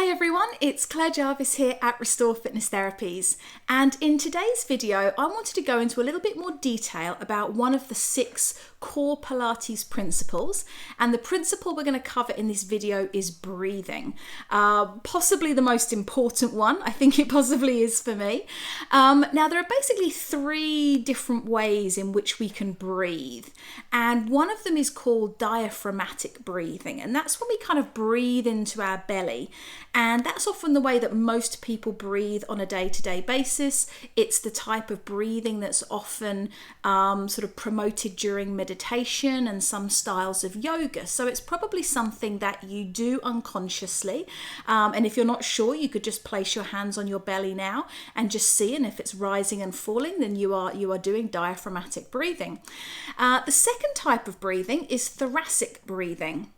Hi everyone, it's Claire Jarvis here at Restore Fitness Therapies, and in today's video I wanted to go into a little bit more detail about one of the 6 core Pilates principles, and the principle we're going to cover in this video is breathing. Possibly the most important one, I think it possibly is for me. Now there are basically 3 different ways in which we can breathe, and one of them is called diaphragmatic breathing, and that's when we kind of breathe into our belly. And that's often the way that most people breathe on a day-to-day basis. It's the type of breathing that's often sort of promoted during meditation and some styles of yoga. So it's probably something that you do unconsciously. And if you're not sure, you could just place your hands on your belly now and just see, and if it's rising and falling, then you are doing diaphragmatic breathing. The second type of breathing is thoracic breathing.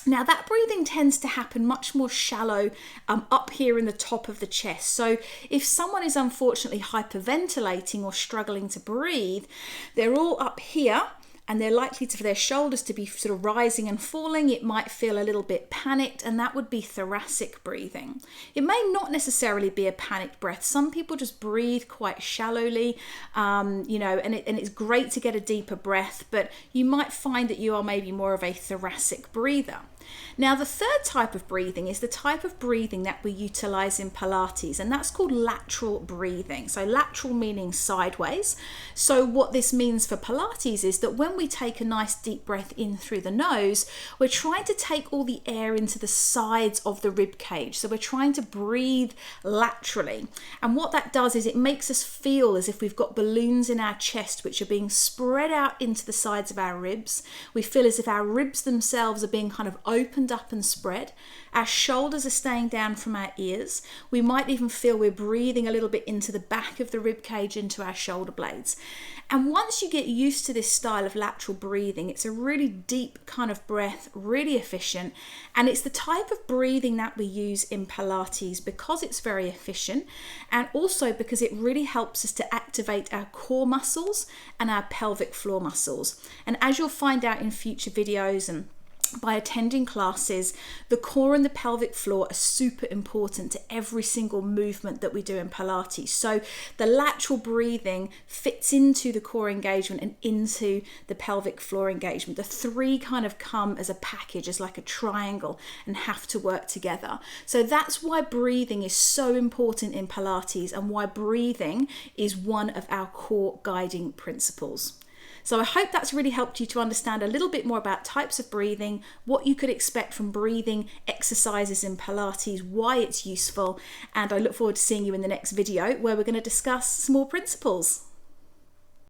Now that breathing tends to happen much more shallow up here in the top of the chest. So if someone is unfortunately hyperventilating or struggling to breathe, they're all up here and they're likely for their shoulders to be sort of rising and falling. It might feel a little bit panicked, and that would be thoracic breathing. It may not necessarily be a panicked breath. Some people just breathe quite shallowly, and it's great to get a deeper breath, but you might find that you are maybe more of a thoracic breather. Now, the third type of breathing is the type of breathing that we utilize in Pilates, and that's called lateral breathing. So lateral meaning sideways. So what this means for Pilates is that when we take a nice deep breath in through the nose, we're trying to take all the air into the sides of the rib cage. So we're trying to breathe laterally. And what that does is it makes us feel as if we've got balloons in our chest which are being spread out into the sides of our ribs. We feel as if our ribs themselves are being kind of opened up and spread. Our shoulders are staying down from our ears. We might even feel we're breathing a little bit into the back of the rib cage, into our shoulder blades. And once you get used to this style of lateral breathing, it's a really deep kind of breath, really efficient, and it's the type of breathing that we use in Pilates because it's very efficient, and also because it really helps us to activate our core muscles and our pelvic floor muscles. And as you'll find out in future videos and by attending classes, the core and the pelvic floor are super important to every single movement that we do in Pilates. So the lateral breathing fits into the core engagement and into the pelvic floor engagement. The 3 kind of come as a package, as like a triangle, and have to work together. So that's why breathing is so important in Pilates, and why breathing is one of our core guiding principles. So I hope that's really helped you to understand a little bit more about types of breathing, what you could expect from breathing exercises in Pilates, why it's useful, and I look forward to seeing you in the next video where we're going to discuss some more principles.